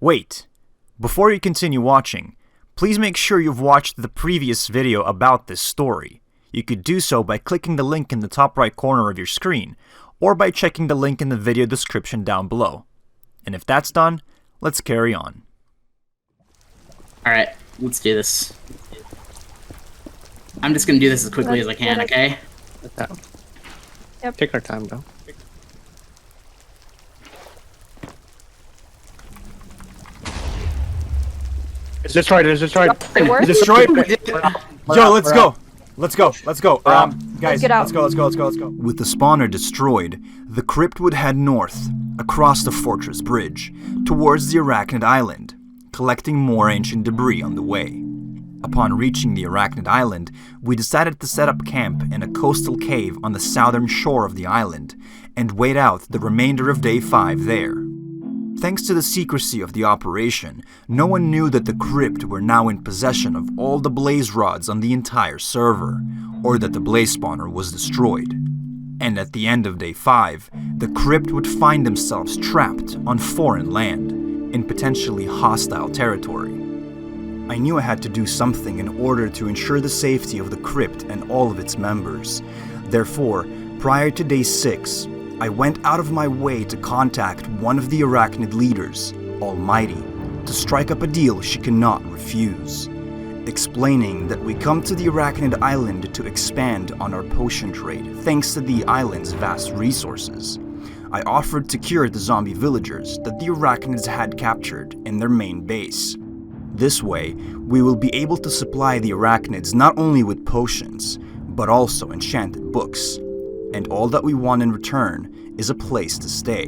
Wait, before you continue watching, please make sure you've watched the previous video about this story. You could do so by clicking the link in the top right corner of your screen, or by checking the link in the video description down below. And if that's done, let's carry on. Alright, let's do this. I'm just gonna do this as quickly as I can, okay? Yep. Take our time, bro. It's destroyed, it's destroyed. It worked? Destroyed? Yo, let's go! Let's go. Guys, get out. let's go. With the spawner destroyed, the crypt would head north, across the fortress bridge, towards the Arachnid Island, collecting more ancient debris on the way. Upon reaching the Arachnid Island, we decided to set up camp in a coastal cave on the southern shore of the island, and wait out the remainder of Day 5 there. Thanks to the secrecy of the operation, no one knew that the crypt were now in possession of all the blaze rods on the entire server, or that the blaze spawner was destroyed. And at the end of Day 5, the crypt would find themselves trapped on foreign land, in potentially hostile territory. I knew I had to do something in order to ensure the safety of the crypt and all of its members. Therefore, prior to Day 6, I went out of my way to contact one of the Arachnid leaders, Almighty, to strike up a deal she cannot refuse, explaining that we come to the Arachnid Island to expand on our potion trade thanks to the island's vast resources. I offered to cure the zombie villagers that the Arachnids had captured in their main base. This way, we will be able to supply the Arachnids not only with potions, but also enchanted books. And all that we want in return is a place to stay.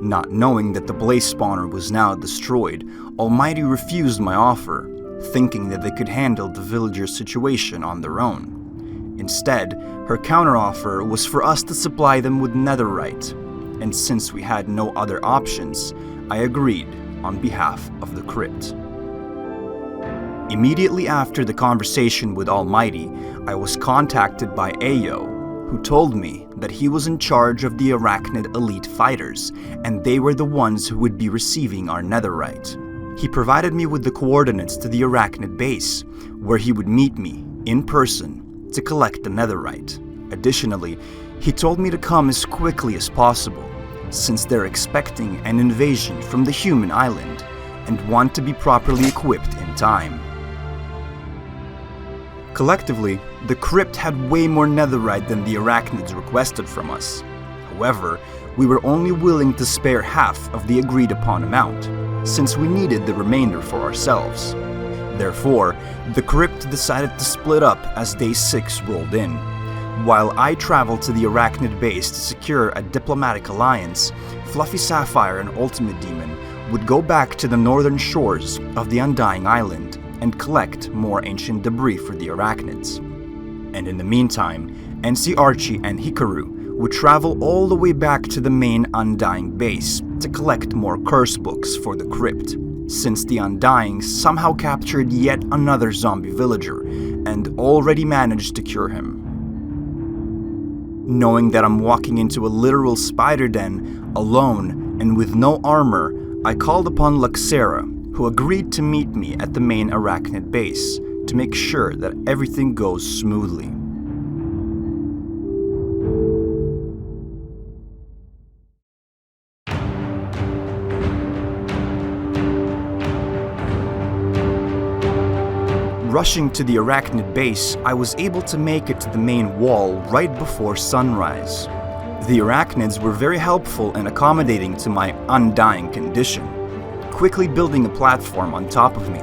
Not knowing that the blaze spawner was now destroyed, Almighty refused my offer, thinking that they could handle the villagers' situation on their own. Instead, her counteroffer was for us to supply them with netherite, and since we had no other options, I agreed on behalf of the crypt. Immediately after the conversation with Almighty, I was contacted by Ayo, who told me that he was in charge of the Arachnid elite fighters, and they were the ones who would be receiving our netherite. He provided me with the coordinates to the Arachnid base, where he would meet me, in person, to collect the netherite. Additionally, he told me to come as quickly as possible, since they're expecting an invasion from the human island, and want to be properly equipped in time. Collectively, the crypt had way more netherite than the Arachnids requested from us. However, we were only willing to spare half of the agreed upon amount, since we needed the remainder for ourselves. Therefore, the crypt decided to split up as Day 6 rolled in. While I traveled to the Arachnid base to secure a diplomatic alliance, Fluffy Sapphire and Ultimate Demon would go back to the northern shores of the Undying Island and collect more ancient debris for the Arachnids. And in the meantime, NC Archie and Hikaru would travel all the way back to the main Undying base to collect more curse books for the crypt, since the Undying somehow captured yet another zombie villager and already managed to cure him. Knowing that I'm walking into a literal spider den, alone and with no armor, I called upon Luxera, who agreed to meet me at the main Arachnid base to make sure that everything goes smoothly. Rushing to the Arachnid base, I was able to make it to the main wall right before sunrise. The Arachnids were very helpful and accommodating to my undying condition, quickly building a platform on top of me,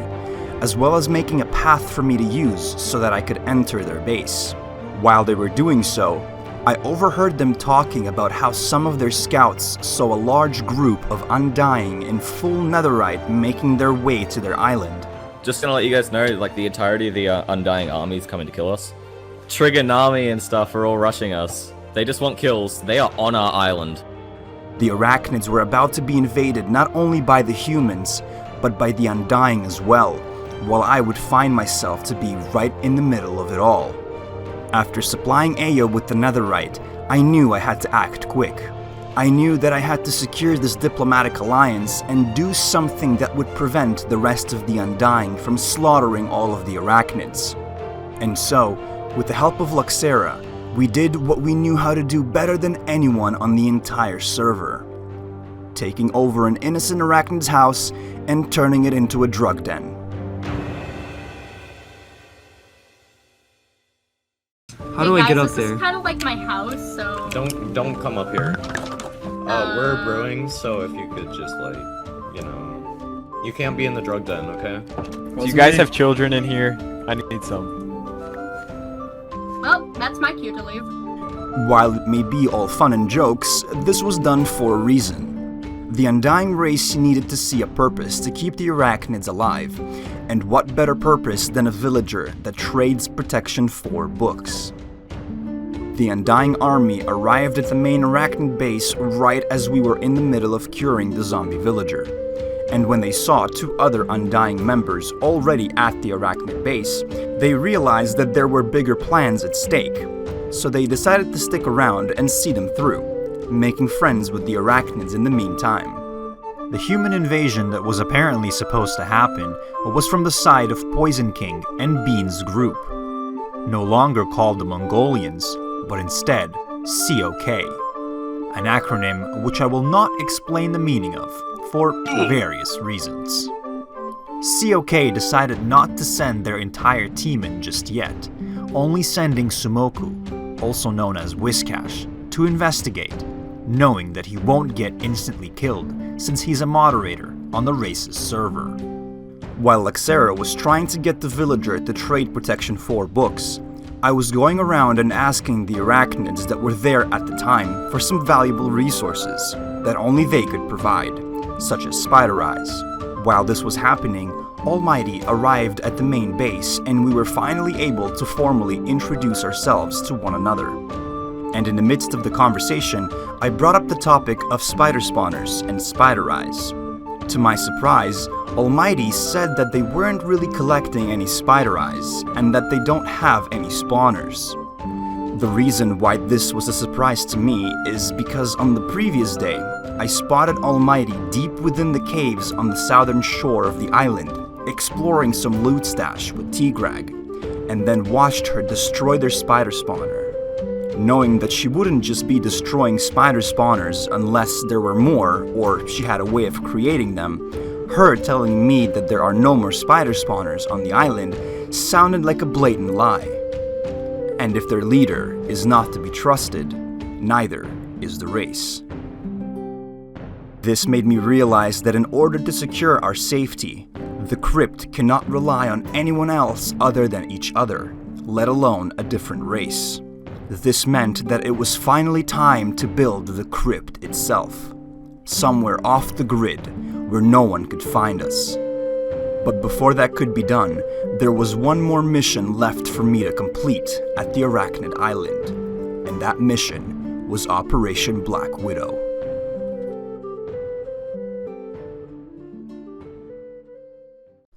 as well as making a path for me to use so that I could enter their base. While they were doing so, I overheard them talking about how some of their scouts saw a large group of Undying in full netherite making their way to their island. Just gonna let you guys know, like, the entirety of the Undying army is coming to kill us. Trigger, Nami, and stuff are all rushing us. They just want kills. They are on our island. The Arachnids were about to be invaded not only by the humans, but by the Undying as well, while I would find myself to be right in the middle of it all. After supplying Ayo with the netherite, I knew I had to act quick. I knew that I had to secure this diplomatic alliance and do something that would prevent the rest of the Undying from slaughtering all of the Arachnids. And so, with the help of Luxera, we did what we knew how to do better than anyone on the entire server. Taking over an innocent Arachnid's house and turning it into a drug den. How do I get up This there? is kind of like my house, so... Don't come up here. We're brewing, so if you could just like, you know, you can't be in the drug den, okay? Do you guys have children in here? I need some. Well, that's my cue to leave. While it may be all fun and jokes, this was done for a reason. The Undying race needed to see a purpose to keep the Arachnids alive, and what better purpose than a villager that trades protection for books. The Undying army arrived at the main Arachnid base right as we were in the middle of curing the zombie villager. And when they saw 2 other Undying members already at the Arachnid base, they realized that there were bigger plans at stake. So they decided to stick around and see them through, making friends with the Arachnids in the meantime. The human invasion that was apparently supposed to happen was from the side of Poison King and Bean's group. No longer called the Mongolians, but instead COK, an acronym which I will not explain the meaning of, for various reasons. COK decided not to send their entire team in just yet, only sending Sumoku, also known as Whiskash, to investigate, knowing that he won't get instantly killed since he's a moderator on the race's server. While Luxera was trying to get the villager to trade protection for books, I was going around and asking the Arachnids that were there at the time for some valuable resources that only they could provide, such as spider eyes. While this was happening, Almighty arrived at the main base and we were finally able to formally introduce ourselves to one another. And in the midst of the conversation, I brought up the topic of spider spawners and spider eyes. To my surprise, Almighty said that they weren't really collecting any spider eyes and that they don't have any spawners. The reason why this was a surprise to me is because on the previous day, I spotted Almighty deep within the caves on the southern shore of the island, exploring some loot stash with Tigrag, and then watched her destroy their spider spawner. Knowing that she wouldn't just be destroying spider spawners unless there were more, or she had a way of creating them, her telling me that there are no more spider spawners on the island sounded like a blatant lie. And if their leader is not to be trusted, neither is the race. This made me realize that in order to secure our safety, the crypt cannot rely on anyone else other than each other, let alone a different race. This meant that it was finally time to build the crypt itself, somewhere off the grid where no one could find us. But before that could be done, there was one more mission left for me to complete at the Arachnid Island, and that mission was Operation Black Widow.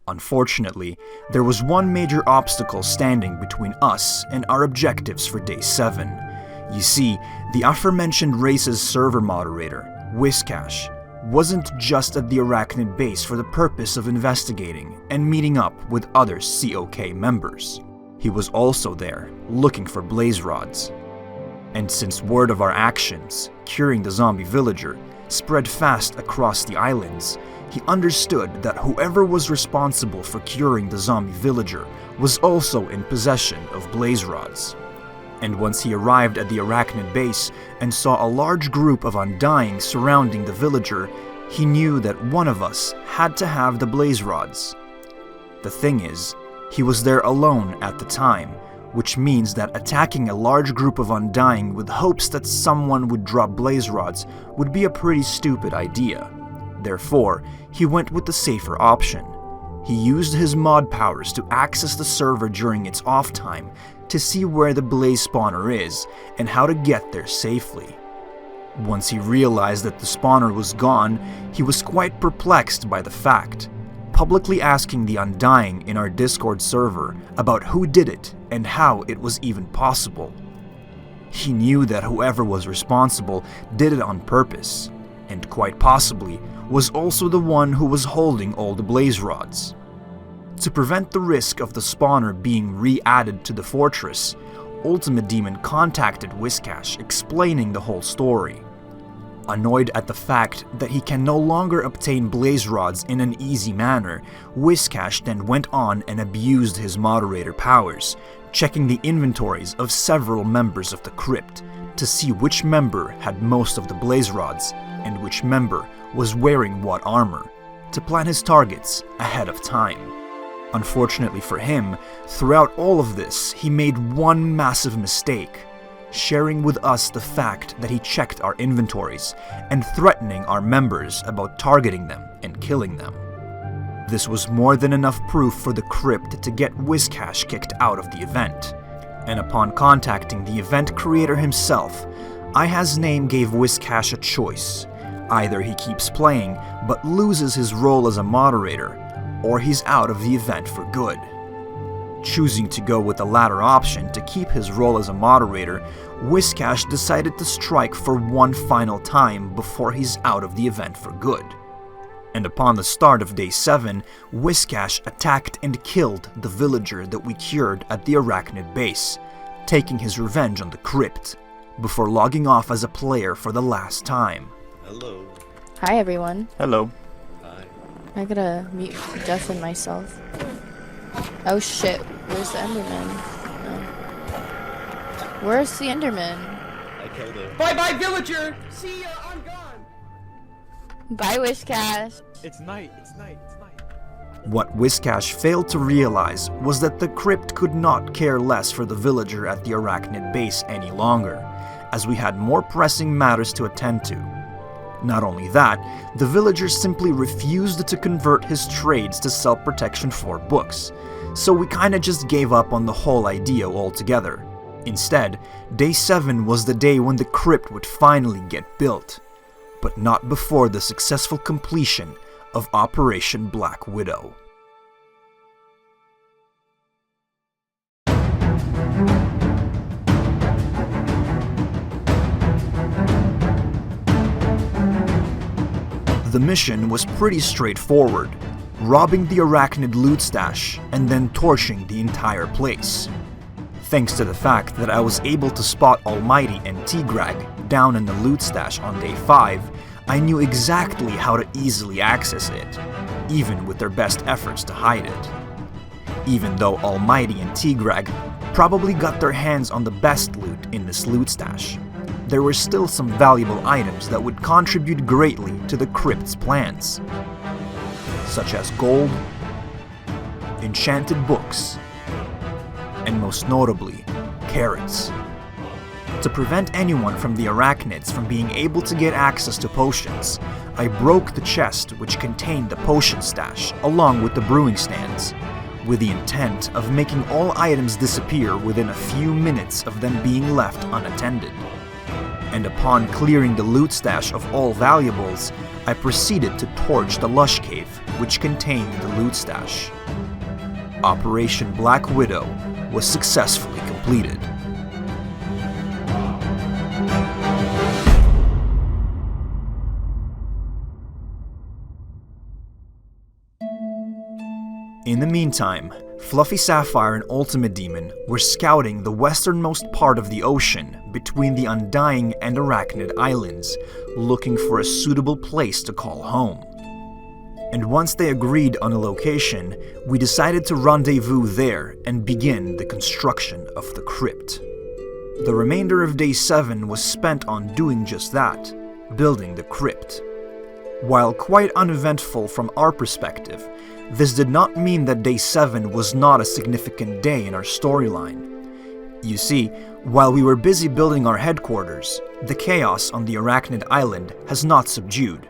Unfortunately, there was one major obstacle standing between us and our objectives for Day 7. You see, the aforementioned race's server moderator, Whiskash, wasn't just at the Arachnid base for the purpose of investigating and meeting up with other COK members. He was also there, looking for blaze rods. And since word of our actions, curing the zombie villager, spread fast across the islands, he understood that whoever was responsible for curing the zombie villager was also in possession of blaze rods. And once he arrived at the Arachnid base and saw a large group of Undying surrounding the villager, he knew that one of us had to have the blaze rods. The thing is, he was there alone at the time, which means that attacking a large group of Undying with hopes that someone would drop blaze rods would be a pretty stupid idea. Therefore, he went with the safer option. He used his mod powers to access the server during its off time to see where the blaze spawner is and how to get there safely. Once he realized that the spawner was gone, he was quite perplexed by the fact, publicly asking the Undying in our Discord server about who did it and how it was even possible. He knew that whoever was responsible did it on purpose, and quite possibly was also the one who was holding all the blaze rods. To prevent the risk of the spawner being re-added to the fortress, Ultimate Demon contacted Whiscash explaining the whole story. Annoyed at the fact that he can no longer obtain blaze rods in an easy manner, Whiscash then went on and abused his moderator powers, checking the inventories of several members of the crypt to see which member had most of the blaze rods and which member was wearing what armor, to plan his targets ahead of time. Unfortunately for him, throughout all of this, he made one massive mistake, sharing with us the fact that he checked our inventories and threatening our members about targeting them and killing them. This was more than enough proof for the crypt to get Whiscash kicked out of the event, and upon contacting the event creator himself, IHasName gave Whiscash a choice. Either he keeps playing but loses his role as a moderator, or he's out of the event for good. Choosing to go with the latter option to keep his role as a moderator, Whiscash decided to strike for one final time before he's out of the event for good. And upon the start of Day 7, Whiscash attacked and killed the villager that we cured at the Arachnid base, taking his revenge on the crypt, before logging off as a player for the last time. Hello. Hi everyone. Hello. Hi. I gotta mute Jeff and myself. Oh shit, where's the Enderman? No. Where's the Enderman? I killed him. Bye bye, villager! See ya, I'm gone! Bye, Wishcash. It's night. It's night. It's night. What Whiscash failed to realize was that the crypt could not care less for the villager at the Arachnid base any longer, as we had more pressing matters to attend to. Not only that, the villager simply refused to convert his trades to self-protection 4 books, so we kinda just gave up on the whole idea altogether. Instead, Day 7 was the day when the crypt would finally get built, but not before the successful completion of Operation Black Widow. The mission was pretty straightforward, robbing the Arachnid loot stash and then torching the entire place. Thanks to the fact that I was able to spot Almighty and Tigrag down in the loot stash on Day 5, I knew exactly how to easily access it, even with their best efforts to hide it. Even though Almighty and Tigrag probably got their hands on the best loot in this loot stash, there were still some valuable items that would contribute greatly to the crypt's plans, such as gold, enchanted books, and most notably, carrots. To prevent anyone from the Arachnids from being able to get access to potions, I broke the chest which contained the potion stash along with the brewing stands, with the intent of making all items disappear within a few minutes of them being left unattended. And upon clearing the loot stash of all valuables, I proceeded to torch the lush cave which contained the loot stash. Operation Black Widow was successfully completed. In the meantime, Fluffy Sapphire and Ultimate Demon were scouting the westernmost part of the ocean between the Undying and Arachnid Islands, looking for a suitable place to call home. And once they agreed on a location, we decided to rendezvous there and begin the construction of the crypt. The remainder of Day 7 was spent on doing just that, building the crypt. While quite uneventful from our perspective, this did not mean that Day 7 was not a significant day in our storyline. You see, while we were busy building our headquarters, the chaos on the Arachnid Island has not subdued,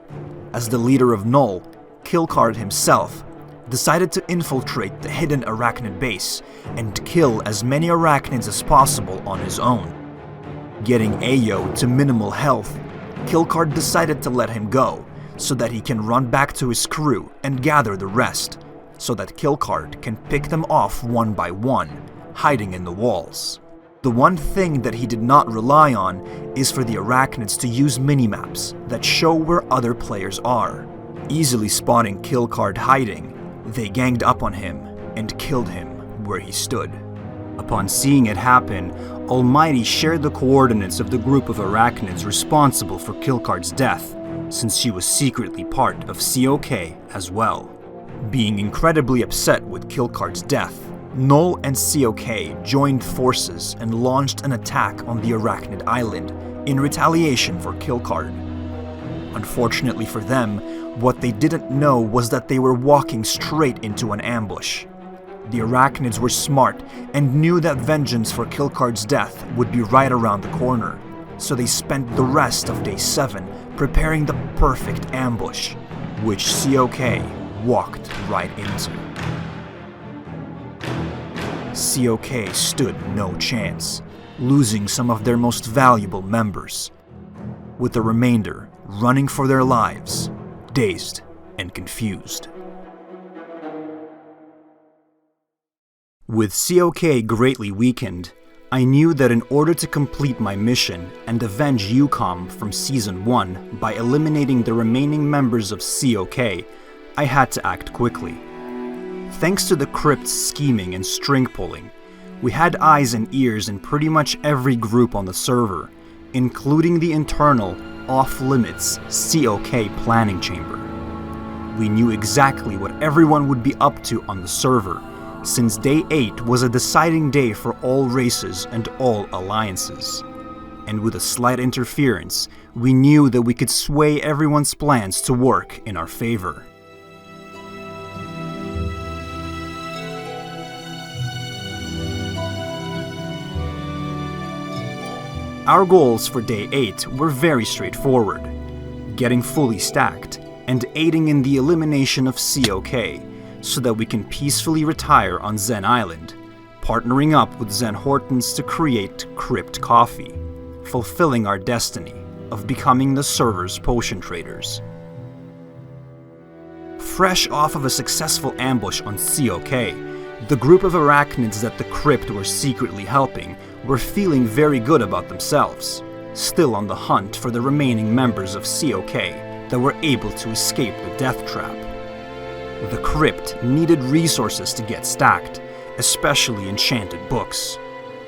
as the leader of Null, Killcard himself, decided to infiltrate the hidden Arachnid base and kill as many Arachnids as possible on his own. Getting Ayo to minimal health, Killcard decided to let him go, so that he can run back to his crew and gather the rest, so that Killcard can pick them off one by one, hiding in the walls. The one thing that he did not rely on is for the Arachnids to use minimaps that show where other players are. Easily spotting Killcard hiding, they ganged up on him and killed him where he stood. Upon seeing it happen, Almighty shared the coordinates of the group of Arachnids responsible for Killcard's death, since she was secretly part of COK as well. Being incredibly upset with Killcard's death, Null and COK joined forces and launched an attack on the Arachnid Island in retaliation for Killcard. Unfortunately for them, what they didn't know was that they were walking straight into an ambush. The Arachnids were smart and knew that vengeance for Killcard's death would be right around the corner, so they spent the rest of Day 7 preparing the perfect ambush, which COK walked right into. COK stood no chance, losing some of their most valuable members, with the remainder running for their lives, dazed and confused. With COK greatly weakened, I knew that in order to complete my mission and avenge UCOM from Season 1 by eliminating the remaining members of COK, I had to act quickly. Thanks to the Crypt's scheming and string pulling, we had eyes and ears in pretty much every group on the server, including the internal, off-limits COK planning chamber. We knew exactly what everyone would be up to on the server, since Day 8 was a deciding day for all races and all alliances. And with a slight interference, we knew that we could sway everyone's plans to work in our favor. Our goals for Day 8 were very straightforward: getting fully stacked and aiding in the elimination of COK, so that we can peacefully retire on Zen Island, partnering up with Zen Hortons to create Crypt Coffee, fulfilling our destiny of becoming the server's potion traders. Fresh off of a successful ambush on COK, the group of Arachnids that the Crypt were secretly helping were feeling very good about themselves, still on the hunt for the remaining members of COK that were able to escape the death trap. The Crypt needed resources to get stacked, especially enchanted books.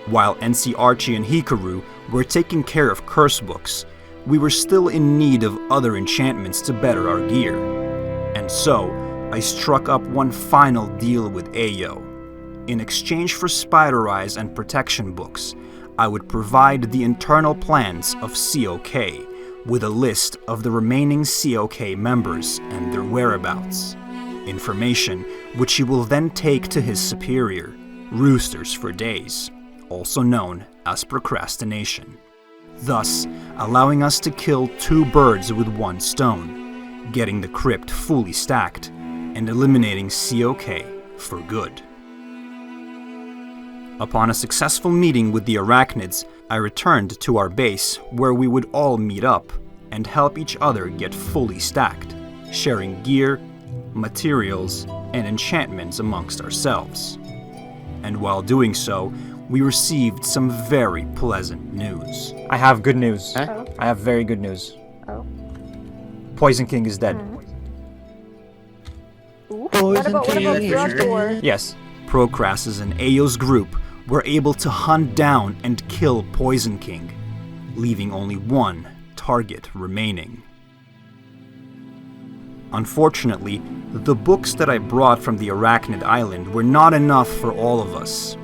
While NC Archie and Hikaru were taking care of curse books, we were still in need of other enchantments to better our gear. And so, I struck up one final deal with Ayo. In exchange for Spider Eyes and protection books, I would provide the internal plans of COK with a list of the remaining COK members and their whereabouts. Information which he will then take to his superior, Roosters for Days, also known as procrastination, thus allowing us to kill 2 birds with 1 stone, getting the Crypt fully stacked and eliminating COK for good. Upon a successful meeting with the Arachnids, I returned to our base where we would all meet up and help each other get fully stacked, sharing gear, materials, and enchantments amongst ourselves. And while doing so, we received some very pleasant news. I have good news. Huh? I have very good news. Oh. Poison King is dead. Ooh. What about Brothor? Yes. Procras's and Ayo's group were able to hunt down and kill Poison King, leaving only 1 target remaining. Unfortunately, the books that I brought from the Arachnid Island were not enough for all of us.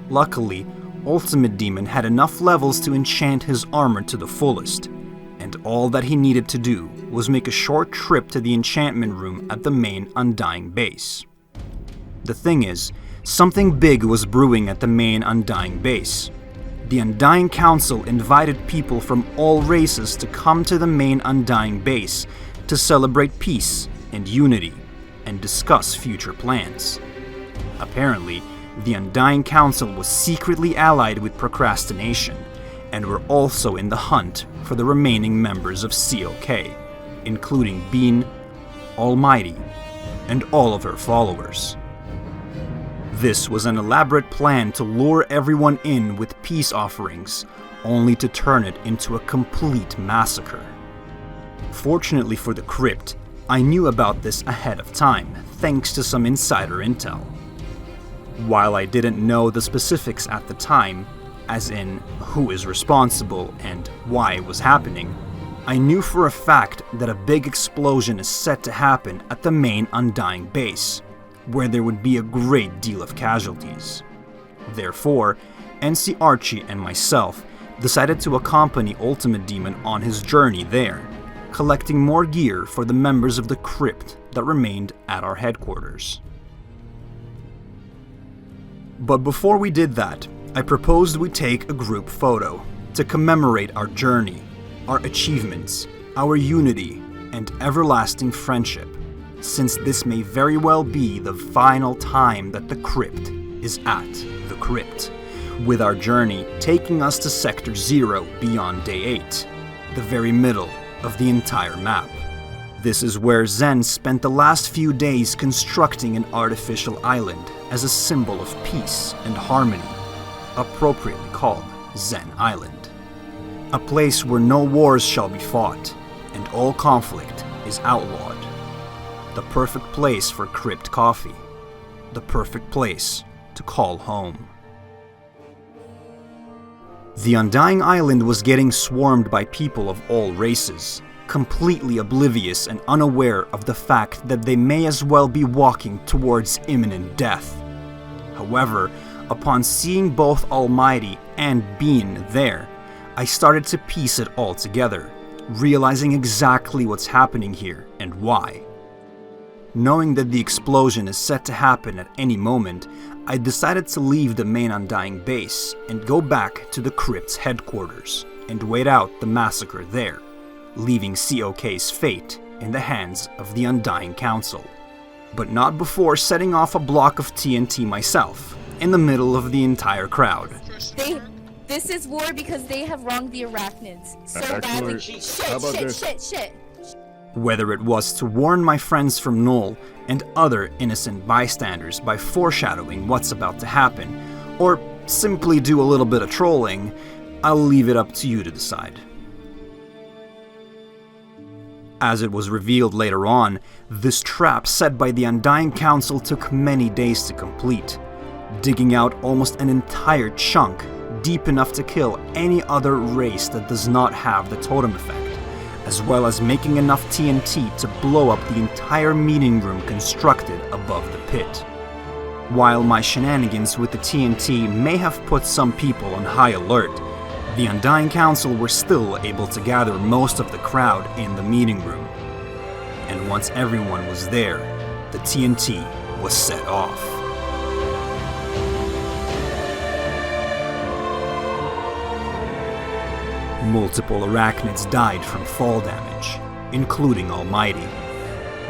Luckily, Ultimate Demon had enough levels to enchant his armor to the fullest, and all that he needed to do was make a short trip to the enchantment room at the main Undying base. The thing is, something big was brewing at the main Undying base. The Undying Council invited people from all races to come to the main Undying base to celebrate peace and unity and discuss future plans. Apparently, the Undying Council was secretly allied with procrastination and were also in the hunt for the remaining members of COK, including Bean, Almighty, and all of her followers. This was an elaborate plan to lure everyone in with peace offerings, only to turn it into a complete massacre. Fortunately for the crypt, I knew about this ahead of time, thanks to some insider intel. While I didn't know the specifics at the time, as in who is responsible and why it was happening, I knew for a fact that a big explosion is set to happen at the main Undying base, where there would be a great deal of casualties. Therefore, NC Archie and myself decided to accompany Ultimate Demon on his journey there, collecting more gear for the members of the crypt that remained at our headquarters. But before we did that, I proposed we take a group photo to commemorate our journey, our achievements, our unity, and everlasting friendship, since this may very well be the final time that the crypt is at the crypt, with our journey taking us to Sector 0 beyond Day 8, the very middle of the entire map. This is where Zen spent the last few days constructing an artificial island as a symbol of peace and harmony, appropriately called Zen Island. A place where no wars shall be fought, and all conflict is outlawed. The perfect place for crypt coffee. The perfect place to call home. The Undying Island was getting swarmed by people of all races, completely oblivious and unaware of the fact that they may as well be walking towards imminent death. However, upon seeing both Almighty and Bean there, I started to piece it all together, realizing exactly what's happening here and why. Knowing that the explosion is set to happen at any moment, I decided to leave the main Undying base and go back to the crypt's headquarters and wait out the massacre there, leaving COK's fate in the hands of the Undying Council. But not before setting off a block of TNT myself, in the middle of the entire crowd. This is war because they have wronged the Arachnids so badly. Shit. Whether it was to warn my friends from Null and other innocent bystanders by foreshadowing what's about to happen, or simply do a little bit of trolling, I'll leave it up to you to decide. As it was revealed later on, this trap set by the Undying Council took many days to complete, digging out almost an entire chunk deep enough to kill any other race that does not have the totem effect, as well as making enough TNT to blow up the entire meeting room constructed above the pit. While my shenanigans with the TNT may have put some people on high alert, the Undying Council were still able to gather most of the crowd in the meeting room. And once everyone was there, the TNT was set off. Multiple Arachnids died from fall damage, including Almighty.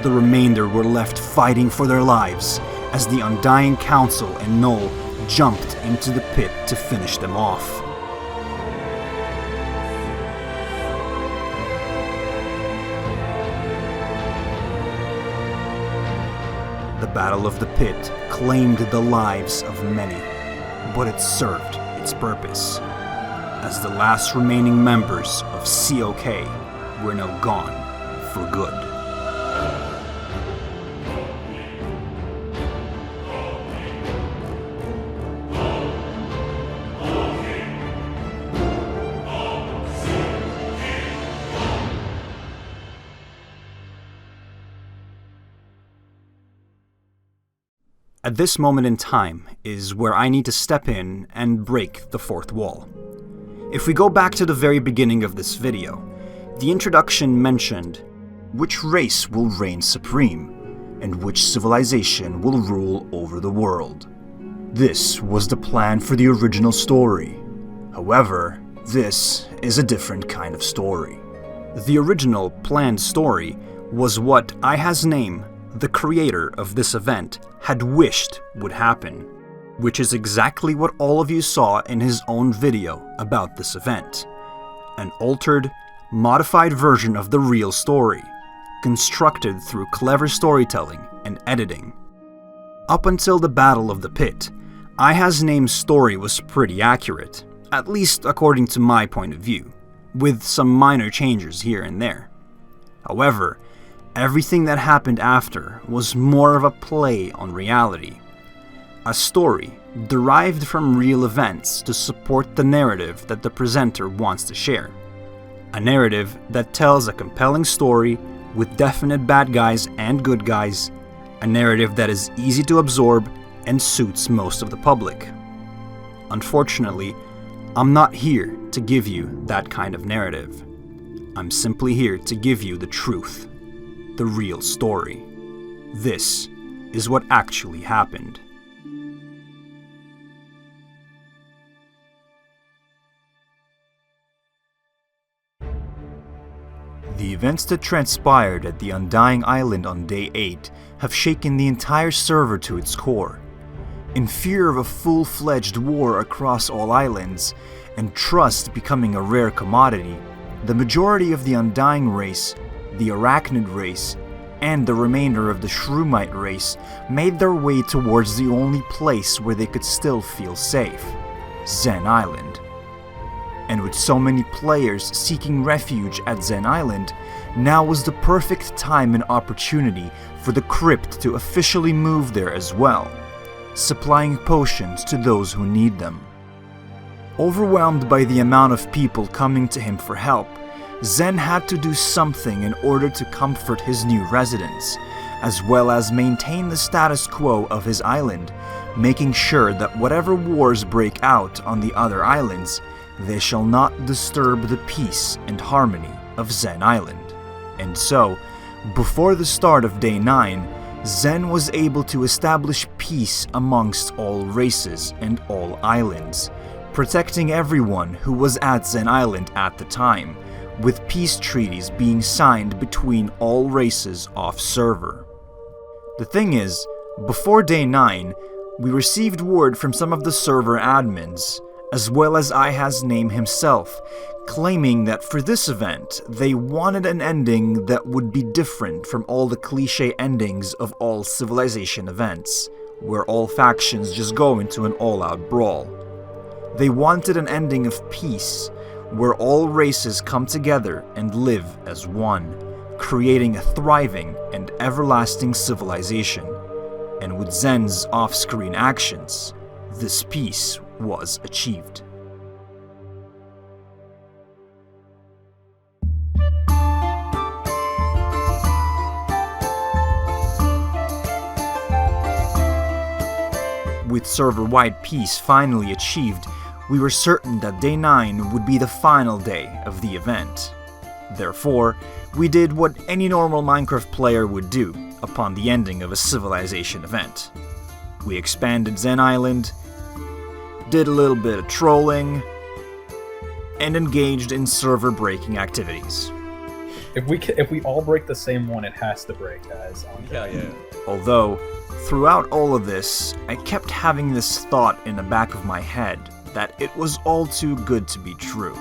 The remainder were left fighting for their lives as the Undying Council and Null jumped into the pit to finish them off. The Battle of the Pit claimed the lives of many, but it served its purpose, as the last remaining members of COK were now gone for good. At this moment in time is where I need to step in and break the fourth wall. If we go back to the very beginning of this video, the introduction mentioned which race will reign supreme and which civilization will rule over the world. This was the plan for the original story. However, this is a different kind of story. The original planned story was what IHasName's, the creator of this event, had wished would happen, which is exactly what all of you saw in his own video about this event. An altered, modified version of the real story, constructed through clever storytelling and editing. Up until the Battle of the Pit, IHasName's story was pretty accurate, At least according to my point of view, with some minor changes here and there. However, everything that happened after was more of a play on reality. A story derived from real events to support the narrative that the presenter wants to share. A narrative that tells a compelling story with definite bad guys and good guys. A narrative that is easy to absorb and suits most of the public. Unfortunately, I'm not here to give you that kind of narrative. I'm simply here to give you the truth, the real story. This is what actually happened. The events that transpired at the Undying Island on Day 8 have shaken the entire server to its core. In fear of a full-fledged war across all islands, and trust becoming a rare commodity, the majority of the Undying race, the Arachnid race, and the remainder of the Shroomite race made their way towards the only place where they could still feel safe, Zen Island. And with so many players seeking refuge at Zen Island, now was the perfect time and opportunity for the crypt to officially move there as well, supplying potions to those who need them. Overwhelmed by the amount of people coming to him for help, Zen had to do something in order to comfort his new residents, as well as maintain the status quo of his island, making sure that whatever wars break out on the other islands, they shall not disturb the peace and harmony of Zen Island. And so, before the start of Day 9, Zen was able to establish peace amongst all races and all islands, protecting everyone who was at Zen Island at the time, with peace treaties being signed between all races off-server. The thing is, before Day 9, we received word from some of the server admins, as well as IHasName himself, claiming that for this event, they wanted an ending that would be different from all the cliché endings of all Civilization events, where all factions just go into an all-out brawl. They wanted an ending of peace, where all races come together and live as one, creating a thriving and everlasting civilization. And with Zen's off-screen actions, this peace was achieved. With server-wide peace finally achieved, we were certain that Day 9 would be the final day of the event. Therefore, we did what any normal Minecraft player would do upon the ending of a Civilization event. We expanded Zen Island, did a little bit of trolling, and engaged in server-breaking activities. If we all break the same one, it has to break, guys. Yeah. Although, throughout all of this, I kept having this thought in the back of my head that it was all too good to be true.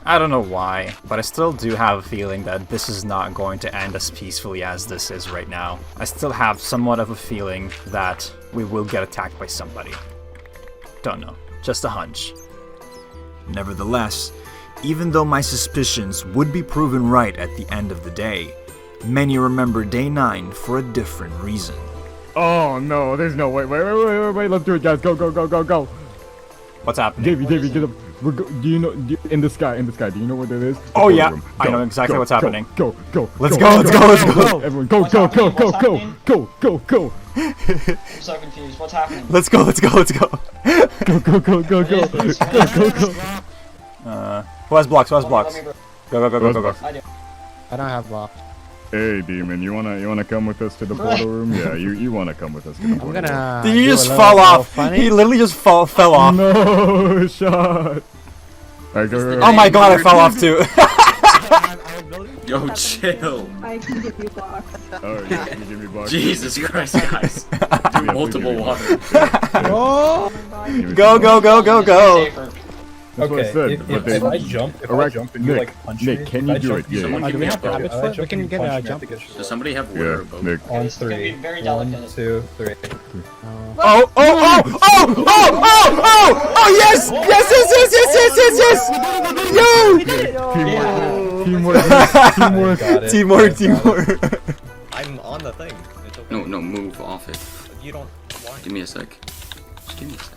I don't know why, but I still do have a feeling that this is not going to end as peacefully as this is right now. I still have somewhat of a feeling that we will get attacked by somebody. Don't know, just a hunch. Nevertheless, even though my suspicions would be proven right at the end of the day, many remember Day 9 for a different reason. Oh no, there's no way. Wait, let's do it, guys. Go. What's happening? Davey, get up. Do you know, in the sky, do you know what that is? Oh yeah, I know exactly what's happening. Go. Let's go. Everyone, go. I'm so confused. What's happening? Let's go. Go. Who has blocks? Go. I do. I don't have blocks. Hey, Demon, you wanna come with us to the portal room? Yeah, you wanna come with us to the portal room. Did you just fall off? He literally just fell off. No shot. Right, go. Oh my god, I fell off too. Yo, chill. I can give you blocks. Oh, yeah, can you give me blocks? Jesus Christ, guys. Do multiple water. Oh! Go. Safer. That's what I said. If but they, I jump, and you Nick, like punch me, Nick, can you do it? Yeah. Someone give me a boat. We can get a jump. Does somebody have water or a boat? Nick. On It's gonna be 3. very 1, delicate. 2, 3. Oh, oh, oh, oh, oh, oh, oh, oh, yes, yes, yes, yes, yes, yes, yes, yo! Teamwork. Teamwork. I'm on the thing. It's okay. No, move off it. You don't. Why? Give me a sec. Just give me a sec.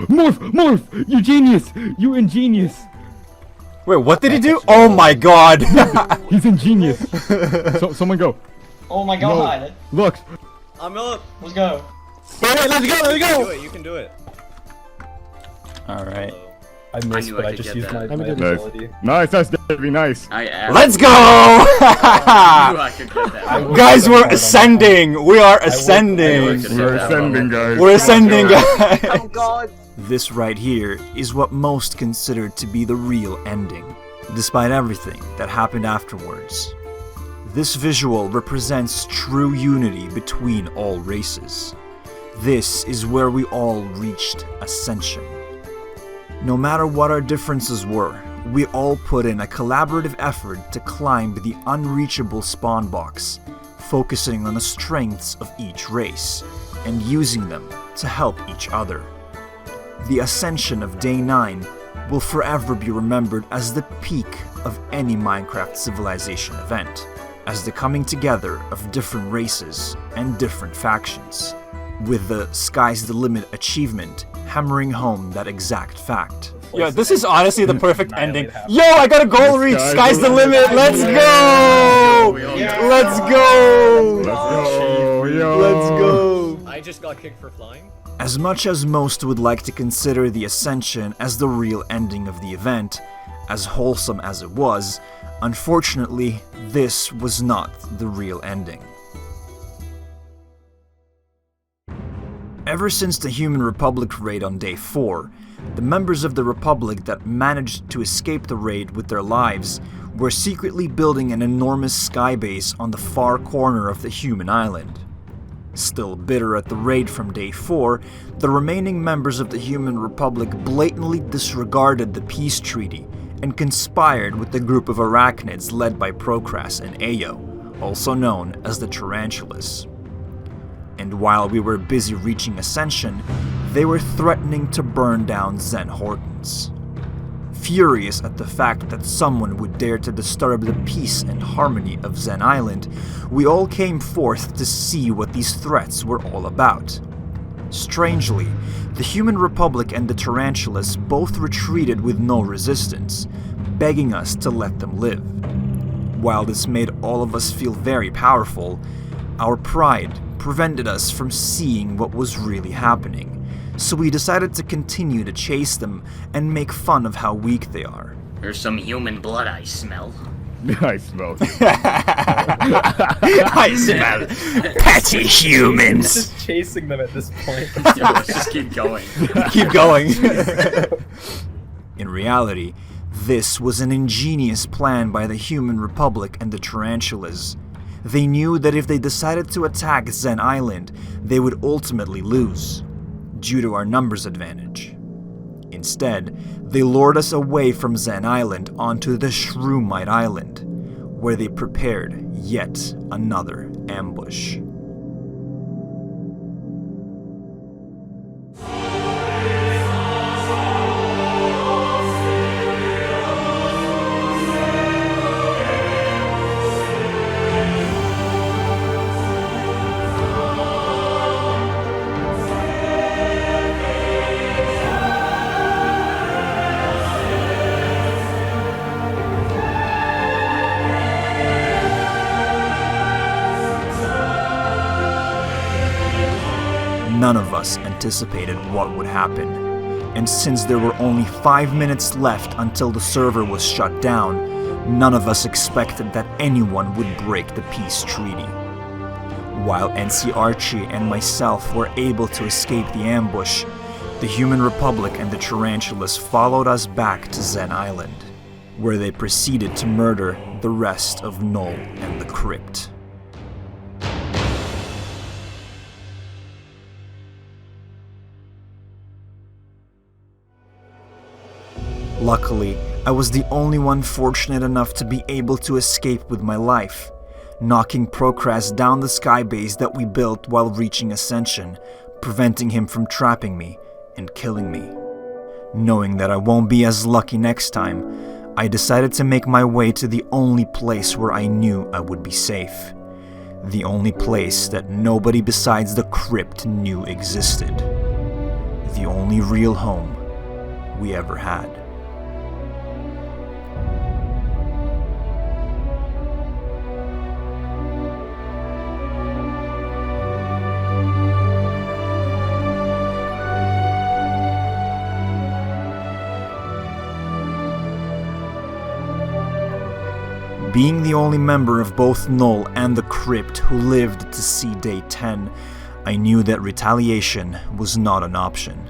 Morph! You genius! You ingenious! Wait, what did he do? Oh my god! He's ingenious! Someone go. Oh my god. Look! I'm up. Let's go. Alright, let's go, let's Do it. You can do it. Alright. I missed, knew but I I could just get used that. my Nice. ability. Nice, Davey, nice. I asked. Let's go! I knew I could get that. Guys, we're ascending! We are ascending! We're ascending, guys. We're ascending, guys! Oh god! This right here is what most consider to be the real ending, despite everything that happened afterwards. This visual represents true unity between all races. This is where we all reached ascension. No matter what our differences were, we all put in a collaborative effort to climb the unreachable spawn box, focusing on the strengths of each race, and using them to help each other. The ascension of Day 9 will forever be remembered as the peak of any Minecraft civilization event, as the coming together of different races and different factions, with the Sky's the Limit achievement hammering home that exact fact. Yo, this is honestly the perfect ending. Yo, I got a goal reach! Sky's the limit! Let's go! Let's go! Let's go, yo! Let's go! I just got kicked for flying. As much as most would like to consider the Ascension as the real ending of the event, as wholesome as it was, unfortunately, this was not the real ending. Ever since the Human Republic raid on Day 4, the members of the Republic that managed to escape the raid with their lives were secretly building an enormous skybase on the far corner of the human island. Still bitter at the raid from Day 4, the remaining members of the Human Republic blatantly disregarded the peace treaty and conspired with the group of Arachnids led by Procras and Ayo, also known as the Tarantulas. And while we were busy reaching Ascension, they were threatening to burn down Zen Hortons. Furious at the fact that someone would dare to disturb the peace and harmony of Zen Island, we all came forth to see what these threats were all about. Strangely, the Human Republic and the Tarantulas both retreated with no resistance, begging us to let them live. While this made all of us feel very powerful, our pride prevented us from seeing what was really happening, so we decided to continue to chase them and make fun of how weak they are. There's some human blood I smell. I smell it. I smell petty humans! Just chasing them at this point. Yo, let's just keep going. Keep going. In reality, this was an ingenious plan by the Human Republic and the Tarantulas. They knew that if they decided to attack Zen Island, they would ultimately lose, due to our numbers advantage. Instead, they lured us away from Zen Island onto the Shroomite Island, where they prepared yet another ambush. None of us anticipated what would happen, and since there were only 5 minutes left until the server was shut down, none of us expected that anyone would break the peace treaty. While NC Archie and myself were able to escape the ambush, the Human Republic and the Tarantulas followed us back to Zen Island, where they proceeded to murder the rest of Null and the Crypt. Luckily, I was the only one fortunate enough to be able to escape with my life, knocking Procrast down the skybase that we built while reaching Ascension, preventing him from trapping me and killing me. Knowing that I won't be as lucky next time, I decided to make my way to the only place where I knew I would be safe. The only place that nobody besides the crypt knew existed. The only real home we ever had. Being the only member of both Null and the Crypt who lived to see Day 10, I knew that retaliation was not an option,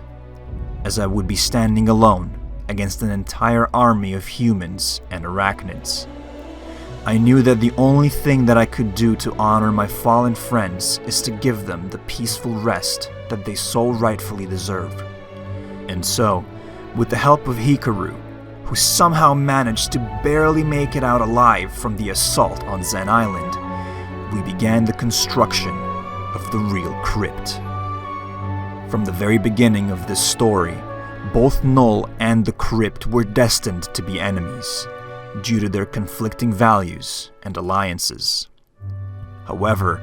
as I would be standing alone against an entire army of humans and Arachnids. I knew that the only thing that I could do to honor my fallen friends is to give them the peaceful rest that they so rightfully deserve. And so, with the help of Hikaru, who somehow managed to barely make it out alive from the assault on Zen Island, we began the construction of the real crypt. From the very beginning of this story, both Null and the crypt were destined to be enemies, due to their conflicting values and alliances. However,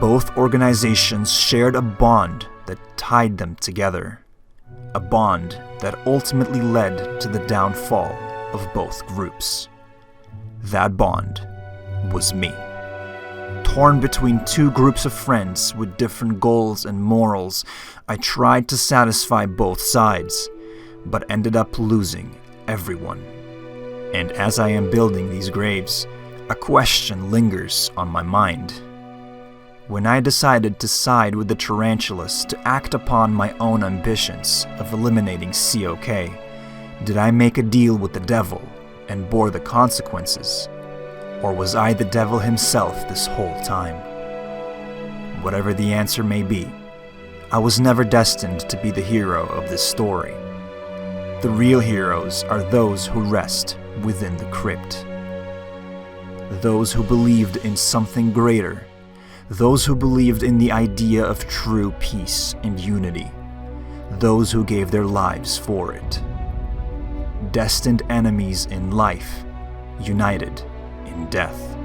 both organizations shared a bond that tied them together. A bond that ultimately led to the downfall of both groups. That bond was me. Torn between two groups of friends with different goals and morals, I tried to satisfy both sides, but ended up losing everyone. And as I am building these graves, a question lingers on my mind. When I decided to side with the Tarantulas to act upon my own ambitions of eliminating COK, did I make a deal with the devil and bore the consequences? Or was I the devil himself this whole time? Whatever the answer may be, I was never destined to be the hero of this story. The real heroes are those who rest within the crypt. Those who believed in something greater. Those who believed in the idea of true peace and unity. Those who gave their lives for it. Destined enemies in life, united in death.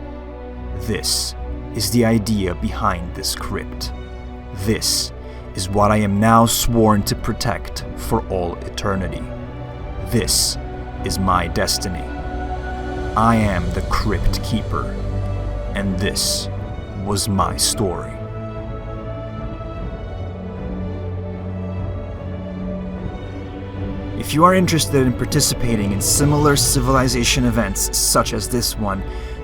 This is the idea behind this crypt. This is what I am now sworn to protect for all eternity. This is my destiny. I am the Crypt Keeper, and this was my story. If you are interested in participating in similar civilization events such as this one,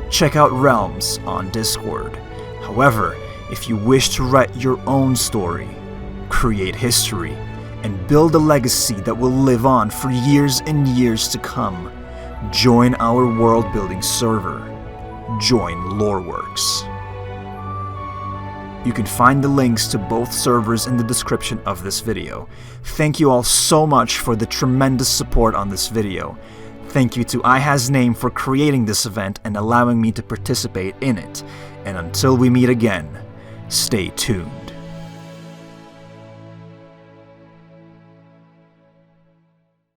check out Realms on Discord. However, if you wish to write your own story, create history, and build a legacy that will live on for years and years to come, join our world-building server. Join LoreWorks. You can find the links to both servers in the description of this video. Thank you all so much for the tremendous support on this video. Thank you to IHasName for creating this event and allowing me to participate in it. And until we meet again, stay tuned.